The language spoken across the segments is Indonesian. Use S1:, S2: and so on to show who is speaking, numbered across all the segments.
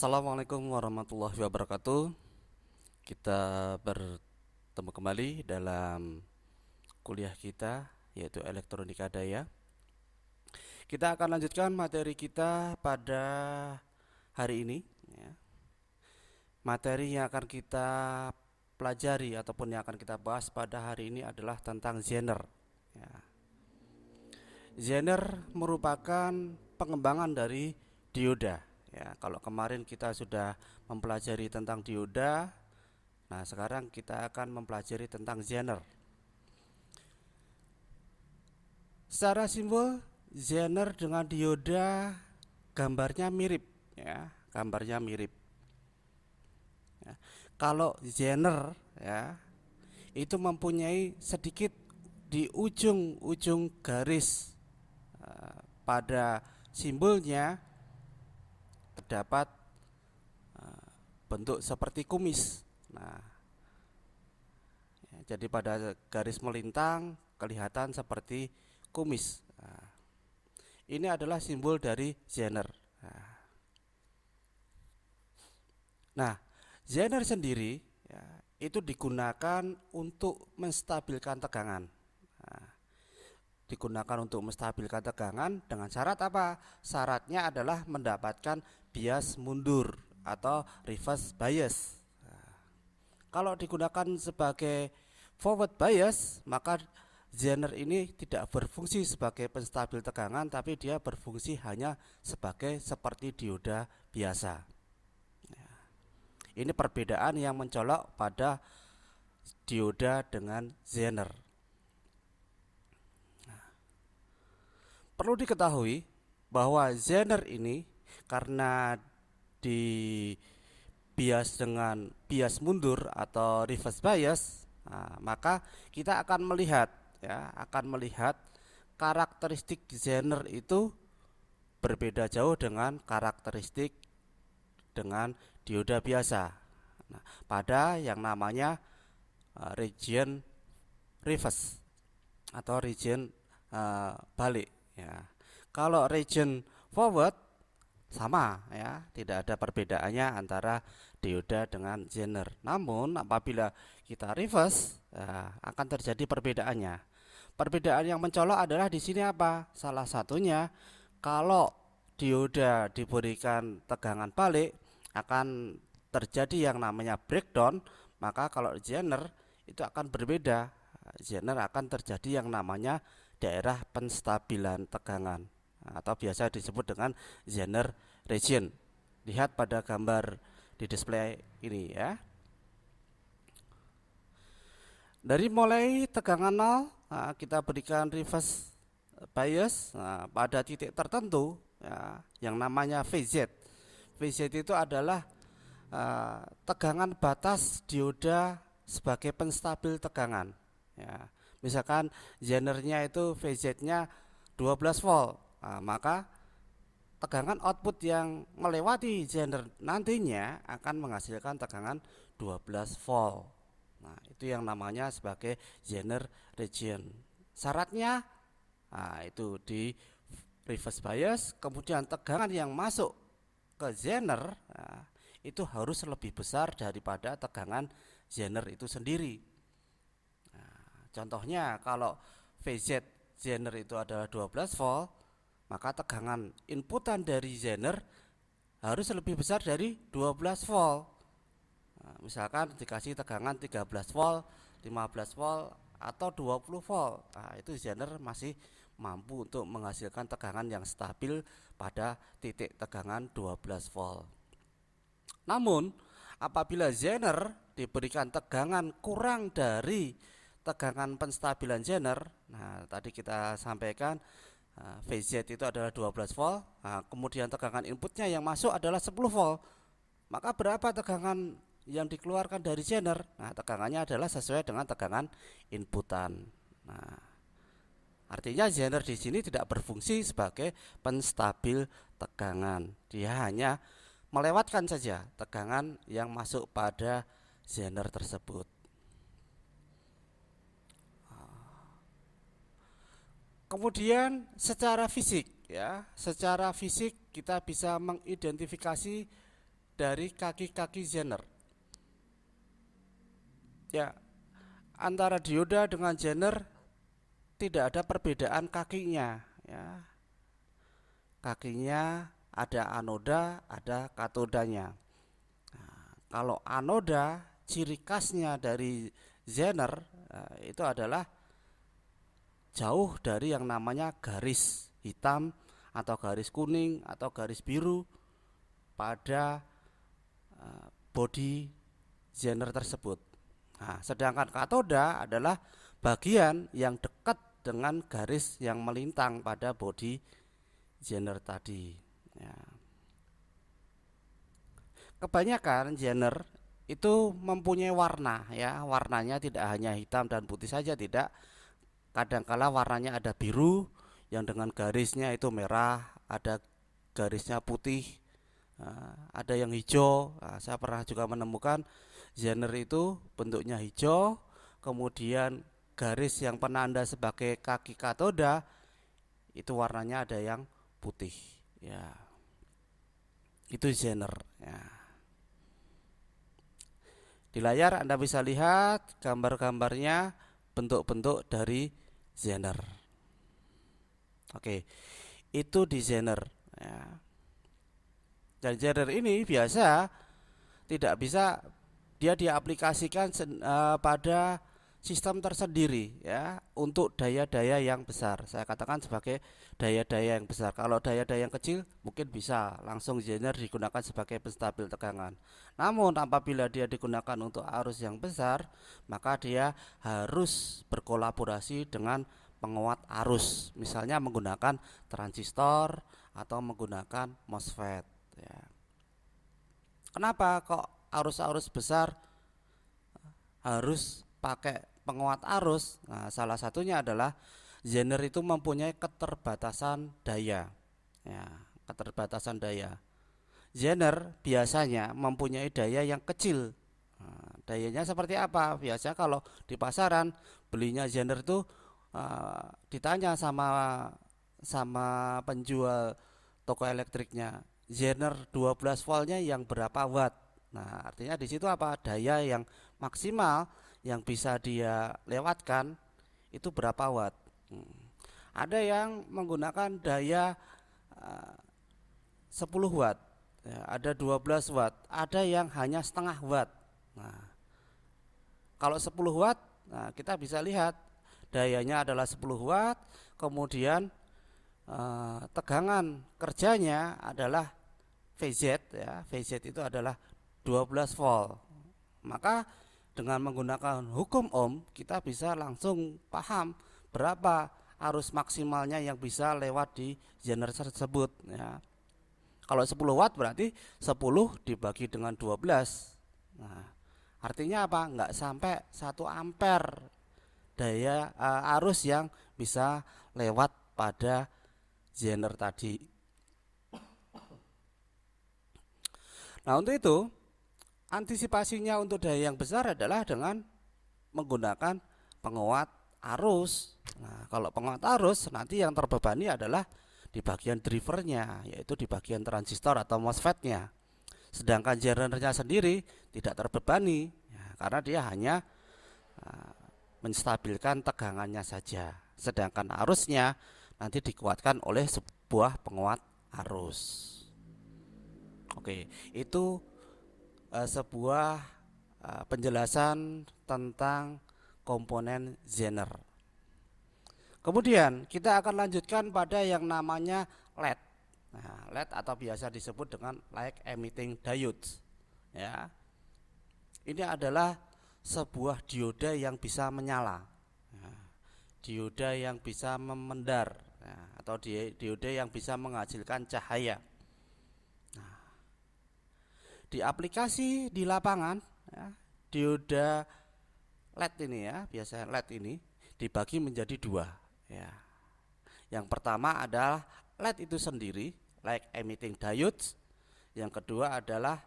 S1: Assalamualaikum warahmatullahi wabarakatuh. Kita bertemu kembali dalam kuliah kita, yaitu elektronika daya. Kita akan lanjutkan materi kita pada hari ini ya. Materi yang akan kita pelajari ataupun yang akan kita bahas pada hari ini adalah tentang zener ya. Zener merupakan pengembangan dari dioda ya. Kalau kemarin kita sudah mempelajari tentang dioda, nah sekarang kita akan mempelajari tentang zener. Secara simbol, zener dengan dioda gambarnya mirip ya, gambarnya mirip ya. Kalau zener ya itu mempunyai sedikit di ujung-ujung garis pada simbolnya terdapat bentuk seperti kumis. Nah, ya, jadi pada garis melintang kelihatan seperti kumis. Nah, ini adalah simbol dari zener. Nah, zener sendiri ya, itu digunakan untuk menstabilkan tegangan. Nah, digunakan untuk menstabilkan tegangan dengan syarat apa? Syaratnya adalah mendapatkan bias mundur atau reverse bias. Nah, kalau digunakan sebagai forward bias, maka zener ini tidak berfungsi sebagai penstabil tegangan, tapi dia berfungsi hanya sebagai seperti dioda biasa. Ini perbedaan yang mencolok pada dioda dengan zener. Perlu diketahui bahwa zener ini karena di bias dengan bias mundur atau reverse bias, nah, maka kita akan melihat karakteristik zener itu berbeda jauh dengan karakteristik dengan dioda biasa. Nah, pada yang namanya region reverse atau region balik ya. Kalau region forward sama ya, tidak ada perbedaannya antara dioda dengan zener. Namun apabila kita reverse akan terjadi perbedaannya. Perbedaan yang mencolok adalah di sini apa? Salah satunya kalau dioda diberikan tegangan balik akan terjadi yang namanya breakdown, maka kalau zener itu akan berbeda. Zener akan terjadi yang namanya daerah penstabilan tegangan atau biasa disebut dengan zener region. Lihat pada gambar di display ini ya. Dari mulai tegangan 0 kita berikan reverse bias pada titik tertentu ya, yang namanya VZ. VZ itu adalah tegangan batas dioda sebagai penstabil tegangan ya. Misalkan zenernya itu VZ-nya 12 volt, maka tegangan output yang melewati zener nantinya akan menghasilkan tegangan 12 volt. Nah, itu yang namanya sebagai zener region. Syaratnya itu di reverse bias, kemudian tegangan yang masuk ke zener itu harus lebih besar daripada tegangan zener itu sendiri. Contohnya kalau VZ zener itu adalah 12 volt, maka tegangan inputan dari zener harus lebih besar dari 12 volt. Misalkan dikasih tegangan 13 volt, 15 volt, atau 20 volt. Itu zener masih mampu untuk menghasilkan tegangan yang stabil pada titik tegangan 12 volt. Namun, apabila zener diberikan tegangan kurang dari tegangan penstabilan zener, nah tadi kita sampaikan VZ itu adalah 12 volt, kemudian tegangan inputnya yang masuk adalah 10 volt, maka berapa tegangan yang dikeluarkan dari zener? Nah, tegangannya adalah sesuai dengan tegangan inputan. Nah, artinya zener di sini tidak berfungsi sebagai penstabil tegangan, dia hanya melewatkan saja tegangan yang masuk pada zener tersebut. Kemudian secara fisik ya, secara fisik kita bisa mengidentifikasi dari kaki-kaki Zener. Ya, antara dioda dengan Zener tidak ada perbedaan kakinya, ya. Kakinya ada anoda, ada katodanya. Nah, kalau anoda, ciri khasnya dari Zener itu adalah jauh dari yang namanya garis hitam atau garis kuning atau garis biru pada body Zener tersebut. Nah, sedangkan katoda adalah bagian yang dekat dengan garis yang melintang pada body Zener tadi. Ya. Kebanyakan Zener itu mempunyai warna, ya, warnanya tidak hanya hitam dan putih saja, tidak. Kadangkala warnanya ada biru yang dengan garisnya itu merah, ada garisnya putih, ada yang hijau. Nah, saya pernah juga menemukan Zener itu bentuknya hijau, kemudian garis yang penanda sebagai kaki katoda itu warnanya ada yang putih. Ya, itu Zener. Ya. Di layar Anda bisa lihat gambar-gambarnya, bentuk-bentuk dari Zener. Oke, itu di Zener. Ya. Dan Zener ini biasa tidak bisa dia diaplikasikan pada sistem tersendiri, ya, untuk daya-daya yang besar. Saya katakan sebagai daya-daya yang besar. Kalau daya-daya yang kecil mungkin bisa langsung Zener digunakan sebagai penstabil tegangan. Namun apabila dia digunakan untuk arus yang besar, maka dia harus berkolaborasi dengan penguat arus, misalnya menggunakan transistor atau menggunakan MOSFET, ya. Kenapa kok arus-arus besar harus pakai penguat arus? Nah, salah satunya adalah Zener itu mempunyai keterbatasan daya, ya, keterbatasan daya. Zener biasanya mempunyai daya yang kecil. Nah, dayanya seperti apa? Biasanya kalau di pasaran belinya Zener itu ditanya sama penjual toko elektriknya, Zener 12 voltnya yang berapa watt? Nah, artinya di situ apa? Daya yang maksimal yang bisa dia lewatkan itu berapa watt? Ada yang menggunakan daya 10 watt, ya, ada 12 watt, ada yang hanya setengah watt. Nah, kalau 10 watt, nah, kita bisa lihat dayanya adalah 10 watt, kemudian tegangan kerjanya adalah VZ, ya. VZ itu adalah 12 volt. Maka dengan menggunakan hukum Ohm kita bisa langsung paham berapa arus maksimalnya yang bisa lewat di Zener tersebut, ya. Kalau 10 watt berarti 10 dibagi dengan 12. Nah, artinya apa? Enggak sampai 1 ampere daya arus yang bisa lewat pada Zener tadi. Nah, untuk itu antisipasinya untuk daya yang besar adalah dengan menggunakan penguat arus. Nah, kalau penguat arus nanti yang terbebani adalah di bagian drivernya, yaitu di bagian transistor atau MOSFET-nya. Sedangkan Zenernya sendiri tidak terbebani, ya, karena dia hanya menstabilkan tegangannya saja. Sedangkan arusnya nanti dikuatkan oleh sebuah penguat arus. Oke, itu sebuah penjelasan tentang komponen Zener. Kemudian kita akan lanjutkan pada yang namanya LED. Nah, LED atau biasa disebut dengan light emitting diodes, ya. Ini adalah sebuah dioda yang bisa menyala, dioda yang bisa memendar, atau dioda yang bisa menghasilkan cahaya. Nah, di aplikasi di lapangan, ya, dioda LED ini, ya, biasanya LED ini dibagi menjadi dua, ya. Yang pertama adalah LED itu sendiri, light emitting diodes. Yang kedua adalah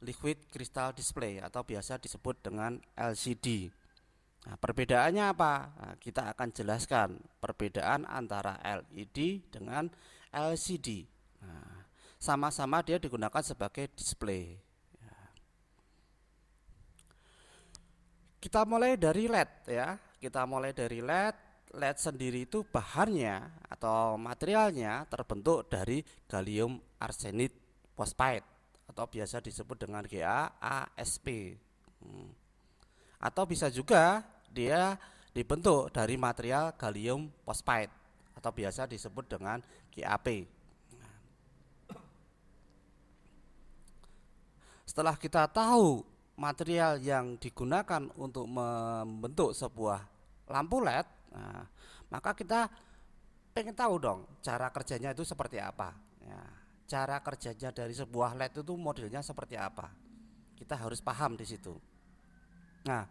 S1: liquid crystal display atau biasa disebut dengan LCD. Nah, perbedaannya apa? Nah, kita akan jelaskan perbedaan antara LED dengan LCD. Nah, sama-sama dia digunakan sebagai display, Kita mulai dari LED ya. Kita mulai dari LED. LED sendiri itu bahannya atau materialnya terbentuk dari gallium arsenid phosphide atau biasa disebut dengan GaAsP. Atau bisa juga dia dibentuk dari material gallium phosphide atau biasa disebut dengan GaP. Setelah kita tahu material yang digunakan untuk membentuk sebuah lampu LED, nah, maka kita pengen tahu dong cara kerjanya itu seperti apa. Ya, cara kerjanya dari sebuah LED itu modelnya seperti apa. Kita harus paham di situ. Nah,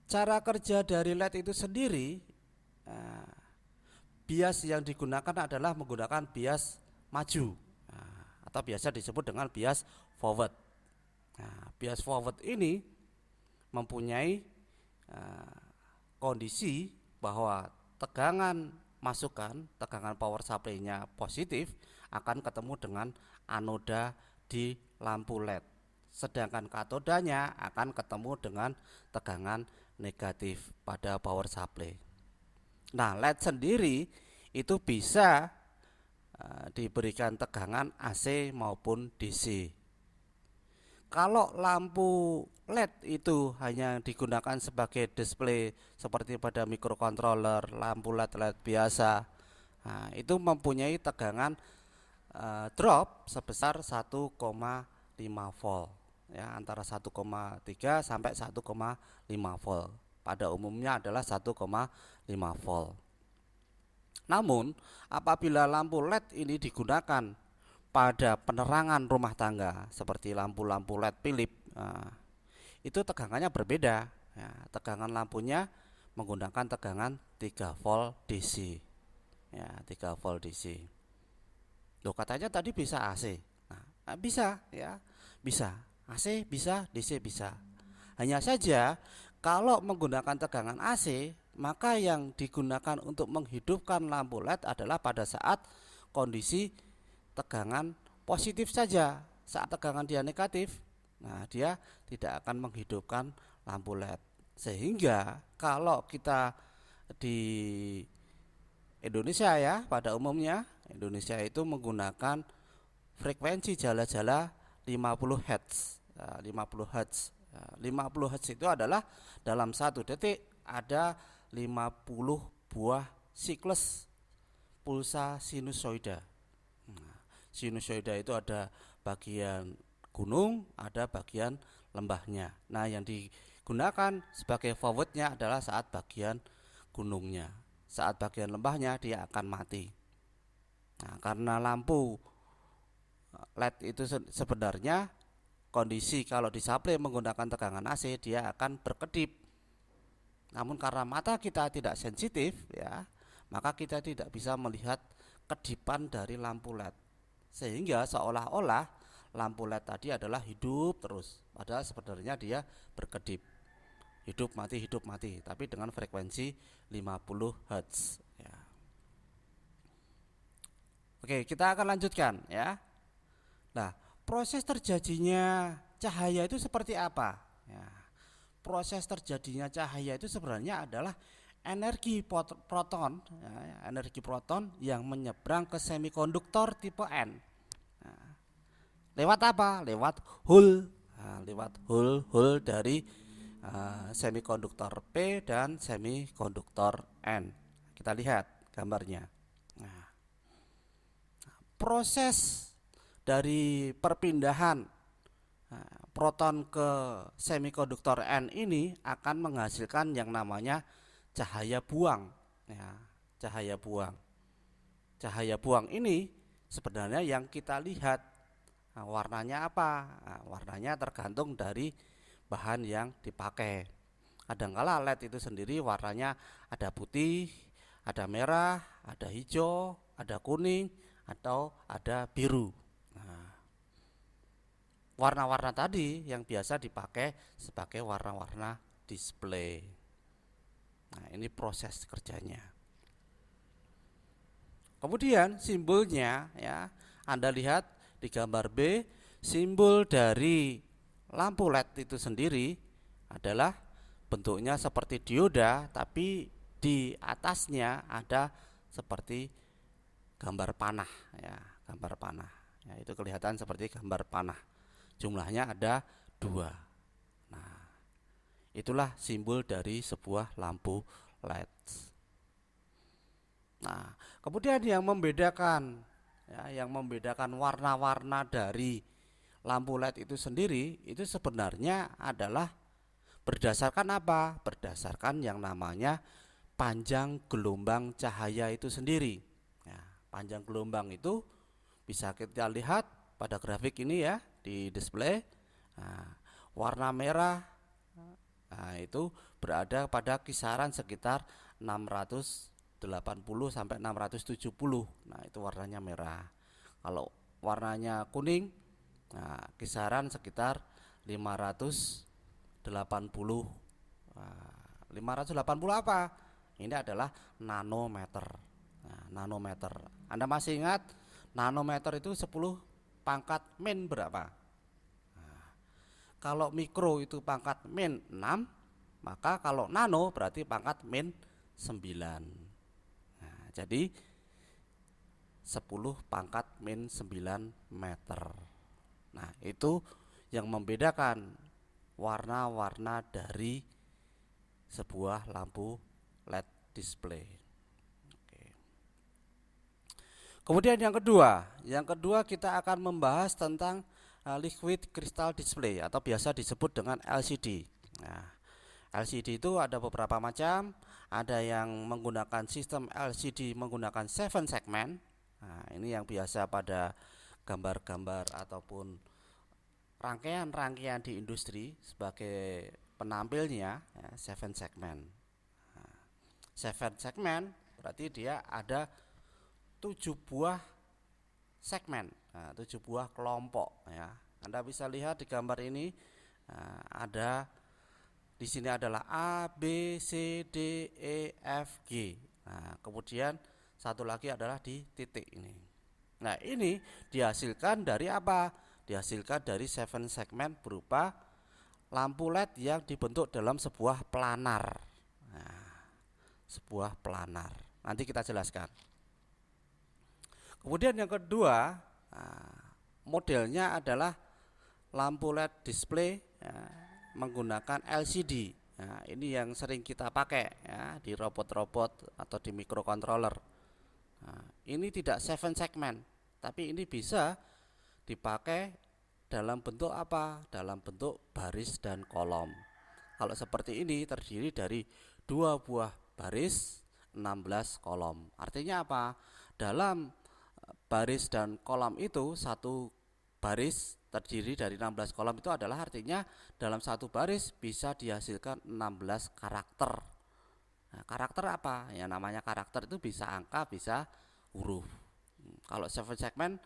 S1: cara kerja dari LED itu sendiri, bias yang digunakan adalah menggunakan bias maju, atau biasa disebut dengan bias forward. Nah, bias forward ini mempunyai kondisi bahwa tegangan masukan, tegangan power supply-nya positif akan ketemu dengan anoda di lampu LED. Sedangkan katodanya akan ketemu dengan tegangan negatif pada power supply. Nah, LED sendiri itu bisa diberikan tegangan AC maupun DC. Kalau lampu LED itu hanya digunakan sebagai display seperti pada microcontroller, lampu LED biasa, nah, itu mempunyai tegangan drop sebesar 1,5 volt ya, antara 1,3 sampai 1,5 volt. Pada umumnya adalah 1,5 volt. Namun apabila lampu LED ini digunakan pada penerangan rumah tangga seperti lampu-lampu LED Philips, itu tegangannya berbeda ya, tegangan lampunya menggunakan tegangan 3 volt DC ya, 3 volt DC. Loh, katanya tadi bisa AC. Nah, bisa ya, bisa AC, bisa DC, bisa. Hanya saja kalau menggunakan tegangan AC, maka yang digunakan untuk menghidupkan lampu LED adalah pada saat kondisi tegangan positif saja. Saat tegangan dia negatif, nah dia tidak akan menghidupkan lampu LED. Sehingga kalau kita di Indonesia ya, pada umumnya Indonesia itu menggunakan frekuensi jala-jala 50 Hz. 50 Hz. 50 Hz itu adalah dalam 1 detik ada 50 buah siklus pulsa sinusoida. Sinusoida itu ada bagian gunung, ada bagian lembahnya. Nah, yang digunakan sebagai forwardnya adalah saat bagian gunungnya. Saat bagian lembahnya dia akan mati. Nah, karena lampu LED itu sebenarnya kondisi kalau disuplai menggunakan tegangan AC dia akan berkedip. Namun karena mata kita tidak sensitif ya, maka kita tidak bisa melihat kedipan dari lampu LED. Sehingga seolah-olah lampu LED tadi adalah hidup terus, padahal sebenarnya dia berkedip, hidup mati, tapi dengan frekuensi 50 Hz ya. Oke, kita akan lanjutkan ya. Nah, proses terjadinya cahaya itu seperti apa ya. Proses terjadinya cahaya itu sebenarnya adalah energi proton ya, energi proton yang menyeberang ke semikonduktor tipe N. Nah, lewat apa? Lewat hole. Nah, lewat hole dari semikonduktor P dan semikonduktor N. Kita lihat gambarnya. Nah, proses dari perpindahan proton ke semikonduktor N ini akan menghasilkan yang namanya cahaya buang ya, cahaya buang. Cahaya buang ini sebenarnya yang kita lihat. Nah, warnanya apa? Nah, warnanya tergantung dari bahan yang dipakai. Kadangkala LED itu sendiri warnanya ada putih, ada merah, ada hijau, ada kuning, atau ada biru. Nah, warna-warna tadi yang biasa dipakai sebagai warna-warna display. Nah, ini proses kerjanya. Kemudian simbolnya ya, Anda lihat di gambar B, simbol dari lampu LED itu sendiri adalah bentuknya seperti dioda, tapi di atasnya ada seperti gambar panah ya, gambar panah. Ya, itu kelihatan seperti gambar panah. Jumlahnya ada 2. Nah, itulah simbol dari sebuah lampu LED. Nah, kemudian yang membedakan warna-warna dari lampu LED itu sendiri itu sebenarnya adalah berdasarkan apa? Berdasarkan yang namanya panjang gelombang cahaya itu sendiri. Ya, panjang gelombang itu bisa kita lihat pada grafik ini ya, di display. Nah, warna merah itu berada pada kisaran sekitar 680 sampai 670. Nah, itu warnanya merah. Kalau warnanya kuning, nah, kisaran sekitar 580. Nah, 580 apa? Ini adalah nanometer. Nah, nanometer. Anda masih ingat nanometer itu 10 pangkat min berapa? Nah, kalau mikro itu pangkat min 6, maka kalau nano berarti pangkat min 9. Nah, jadi 10 pangkat min 9 meter. Nah, itu yang membedakan warna-warna dari sebuah lampu LED display. Oke. Kemudian yang kedua kita akan membahas tentang liquid crystal display atau biasa disebut dengan LCD. Nah, LCD itu ada beberapa macam, ada yang menggunakan sistem LCD menggunakan 7 segmen. Nah, ini yang biasa pada gambar-gambar ataupun rangkaian-rangkaian di industri sebagai penampilnya ya, 7 segmen. 7 segmen berarti dia ada 7 buah segmen, 7 buah kelompok ya. Anda bisa lihat di gambar ini ada di sini adalah A, B, C, D, E, F, G. Nah, kemudian satu lagi adalah di titik ini. Nah, ini dihasilkan dari apa? Dihasilkan dari 7 segmen berupa lampu LED yang dibentuk dalam sebuah planar. Sebuah planar. Nanti kita jelaskan. Kemudian yang kedua, modelnya adalah lampu LED display menggunakan LCD. Nah, ini yang sering kita pakai ya, di robot-robot atau di microcontroller. Nah, ini tidak 7 segmen, tapi ini bisa dipakai dalam bentuk apa? Dalam bentuk baris dan kolom. Kalau seperti ini terdiri dari 2 buah baris 16 kolom. Artinya apa? Dalam baris dan kolom itu satu baris terdiri dari 16 kolom itu adalah artinya dalam satu baris bisa dihasilkan 16 karakter. Nah, karakter apa? Ya namanya karakter itu bisa angka, bisa huruf. Kalau 7 segmen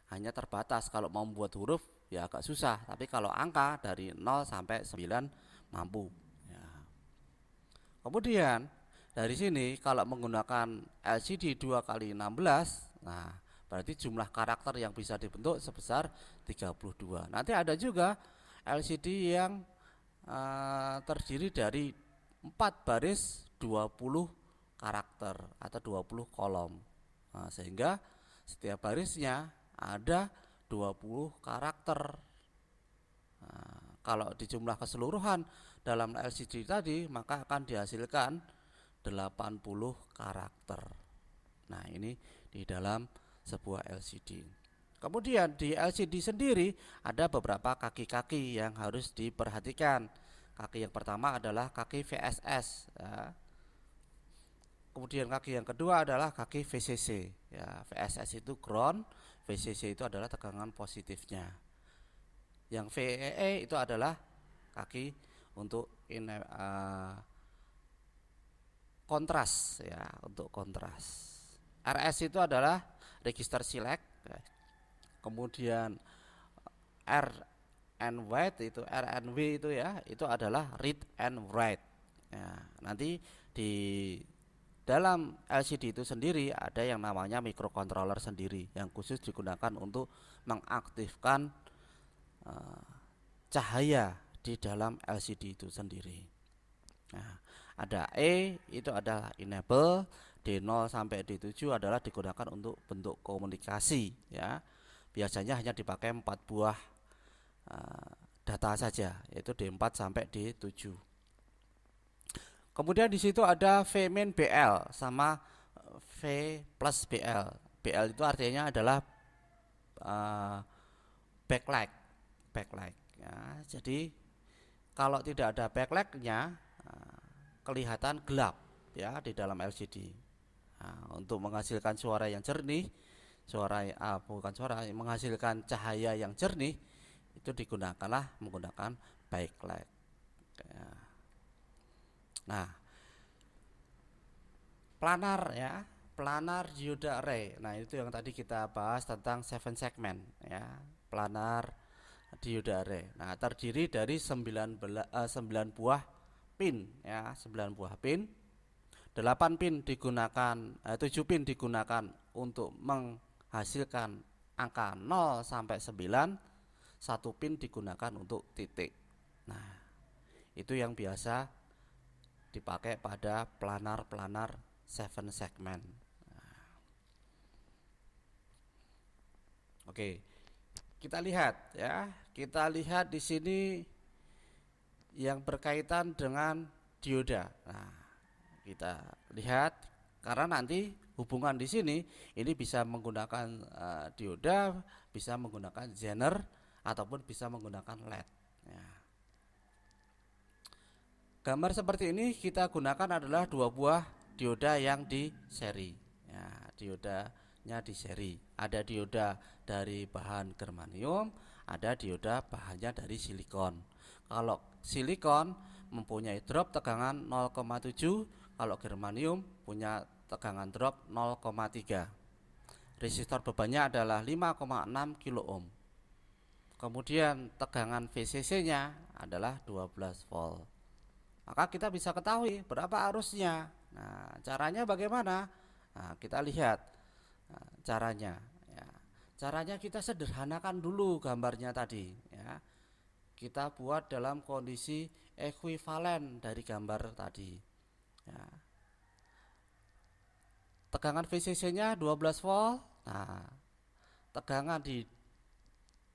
S1: hanya terbatas, kalau mau membuat huruf ya agak susah, tapi kalau angka dari 0 sampai 9 mampu ya. Kemudian dari sini kalau menggunakan LCD 2x16, nah berarti jumlah karakter yang bisa dibentuk sebesar 32. Nanti ada juga LCD yang terdiri dari 4 baris 20 karakter atau 20 kolom. Nah, sehingga setiap barisnya ada 20 karakter. Nah, kalau dijumlah keseluruhan dalam LCD tadi maka akan dihasilkan 80 karakter. Nah, ini di dalam sebuah LCD. Kemudian di LCD sendiri ada beberapa kaki-kaki yang harus diperhatikan. Kaki yang pertama adalah kaki VSS ya. Kemudian kaki yang kedua adalah kaki VCC ya. VSS itu ground, VCC itu adalah tegangan positifnya. Yang VEE itu adalah kaki untuk kontras ya, untuk kontras. RS itu adalah register select. Kemudian R and write itu RNW itu ya, itu adalah read and write. Ya, nanti di dalam LCD itu sendiri ada yang namanya microcontroller sendiri yang khusus digunakan untuk mengaktifkan cahaya di dalam LCD itu sendiri. Nah, ada E itu adalah enable, D0 sampai D7 adalah digunakan untuk bentuk komunikasi ya. Biasanya hanya dipakai 4 buah data saja, yaitu D4 sampai D7. Kemudian di situ ada V min BL sama V plus BL. BL itu artinya adalah backlight, ya. Jadi kalau tidak ada backlightnya kelihatan gelap ya di dalam LCD. Nah, untuk menghasilkan suara yang jernih, menghasilkan cahaya yang jernih, itu menggunakan backlight. Ya. Nah, planar ya, planar diode array. Nah, itu yang tadi kita bahas tentang 7 segment ya, planar diode array. Nah, terdiri dari 9 buah pin ya, 9 buah pin. 8 pin digunakan 7 pin digunakan untuk menghasilkan angka 0 sampai 9. 1 pin digunakan untuk titik. Nah, itu yang biasa dipakai pada planar 7 segment. Nah. Oke. Kita lihat ya. Kita lihat di sini yang berkaitan dengan dioda. Nah, kita lihat karena nanti hubungan di sini ini bisa menggunakan dioda, bisa menggunakan zener ataupun bisa menggunakan LED ya. Gambar seperti ini kita gunakan adalah 2 buah dioda yang di seri ya, diodanya di seri. Ada dioda dari bahan germanium, ada dioda bahannya dari silikon. Kalau silikon mempunyai drop tegangan 0,7, kalau germanium punya tegangan drop 0,3. Resistor bebannya adalah 5,6 kilo ohm. Kemudian tegangan VCC-nya adalah 12 volt. Maka kita bisa ketahui berapa arusnya. Nah, caranya bagaimana? Nah, kita lihat caranya. Ya. Caranya kita sederhanakan dulu gambarnya tadi. Ya. Kita buat dalam kondisi ekuivalen dari gambar tadi. Ya. Tegangan VCC-nya 12 volt. Nah, tegangan di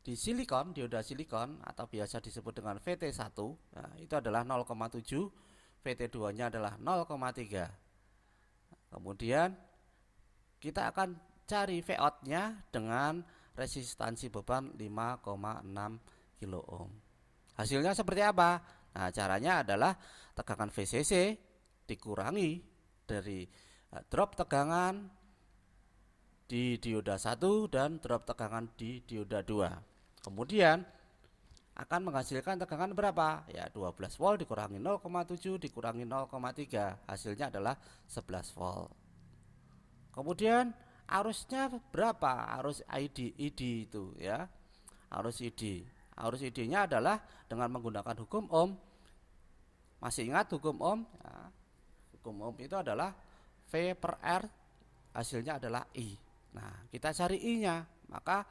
S1: silikon, dioda silikon atau biasa disebut dengan VT1, nah, itu adalah 0,7, VT2-nya adalah 0,3. Kemudian kita akan cari Vout-nya dengan resistansi beban 5,6 kilo ohm. Hasilnya seperti apa? Nah, caranya adalah tegangan VCC dikurangi dari drop tegangan di dioda 1 dan drop tegangan di dioda 2. Kemudian akan menghasilkan tegangan berapa? Ya 12 volt dikurangi 0,7 dikurangi 0,3, hasilnya adalah 11 volt. Kemudian arusnya berapa? Arus ID itu ya. Arus ID-nya adalah dengan menggunakan hukum ohm. Masih ingat hukum ohm? Ya. Hukum ohm itu adalah V per R, hasilnya adalah I. Nah, kita cari I-nya, maka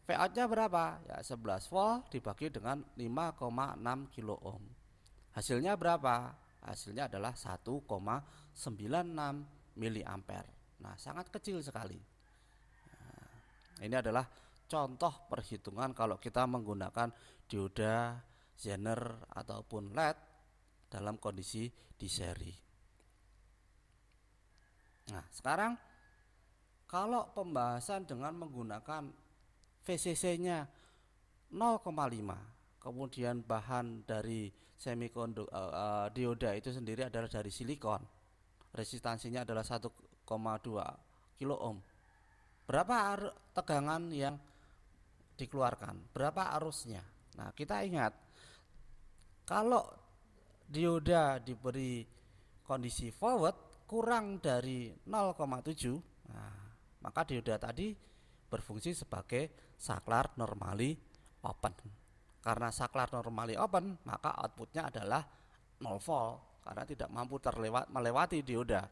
S1: Vout-nya berapa? Ya 11 volt dibagi dengan 5,6 kilo ohm. Hasilnya berapa? Hasilnya adalah 1,96 miliampere. Nah, sangat kecil sekali. Nah, ini adalah contoh perhitungan kalau kita menggunakan dioda, zener ataupun LED dalam kondisi di seri. Nah, sekarang kalau pembahasan dengan menggunakan VCC-nya 0,5, kemudian bahan dari dioda itu sendiri adalah dari silikon, resistansinya adalah 1,2 kilo ohm. Berapa tegangan yang dikeluarkan? Berapa arusnya? Nah, kita ingat kalau dioda diberi kondisi forward kurang dari 0,7, nah, maka dioda tadi berfungsi sebagai saklar normally open. Karena saklar normally open, maka outputnya adalah 0 volt karena tidak mampu melewati dioda.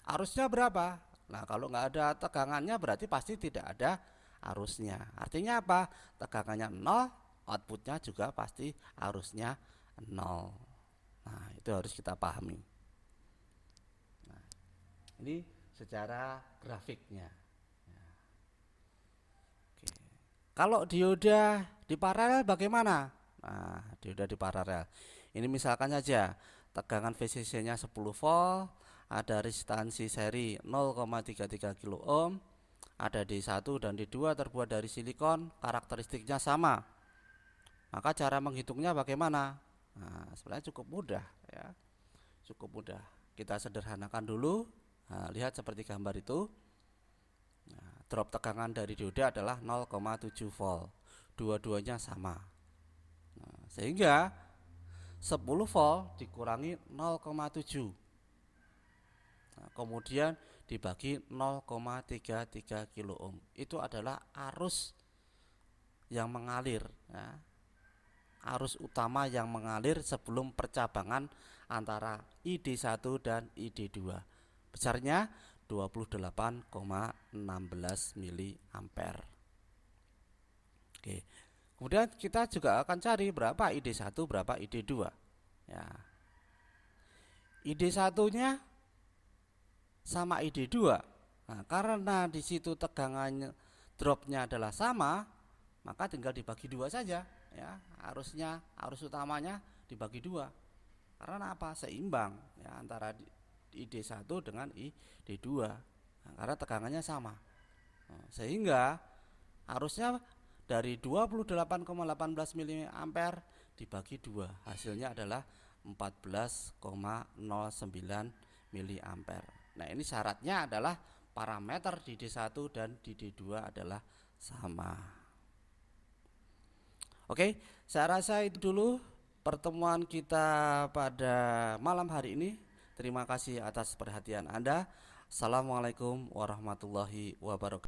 S1: Arusnya berapa? Nah, kalau nggak ada tegangannya berarti pasti tidak ada arusnya. Artinya apa? Tegangannya 0, outputnya juga pasti arusnya 0. Nah, itu harus kita pahami. Nah, ini secara grafiknya. Oke. Kalau dioda di paralel bagaimana? Nah, dioda di paralel. Ini misalkan saja tegangan VCC-nya 10 volt, ada resistansi seri 0,33 kilo ohm, ada D1 dan D2 terbuat dari silikon, karakteristiknya sama. Maka cara menghitungnya bagaimana? Nah, sebenarnya cukup mudah ya. Cukup mudah. Kita sederhanakan dulu. Nah, lihat seperti gambar itu. Nah, drop tegangan dari dioda adalah 0,7 volt. Dua-duanya sama. Nah, sehingga 10 volt dikurangi 0,7. Nah, kemudian dibagi 0,33 kilo ohm. Itu adalah arus yang mengalir ya. Arus utama yang mengalir sebelum percabangan antara ID1 dan ID2. Besarnya 28,16 miliampere. Oke. Kemudian kita juga akan cari berapa ID1, berapa ID2. Ya. ID1-nya sama ID2. Nah, karena di situ tegangannya dropnya adalah sama, maka tinggal dibagi dua saja ya. Arus utamanya dibagi dua. Karena apa? Seimbang ya antara ID1 dengan ID2. Nah, karena tegangannya sama. Nah, sehingga arusnya dari 28,18 miliampere dibagi dua, hasilnya adalah 14,09 miliampere. Nah, ini syaratnya adalah parameter di D1 dan di D2 adalah sama. Oke, saya rasa itu dulu pertemuan kita pada malam hari ini. Terima kasih atas perhatian Anda. Assalamualaikum warahmatullahi wabarakatuh.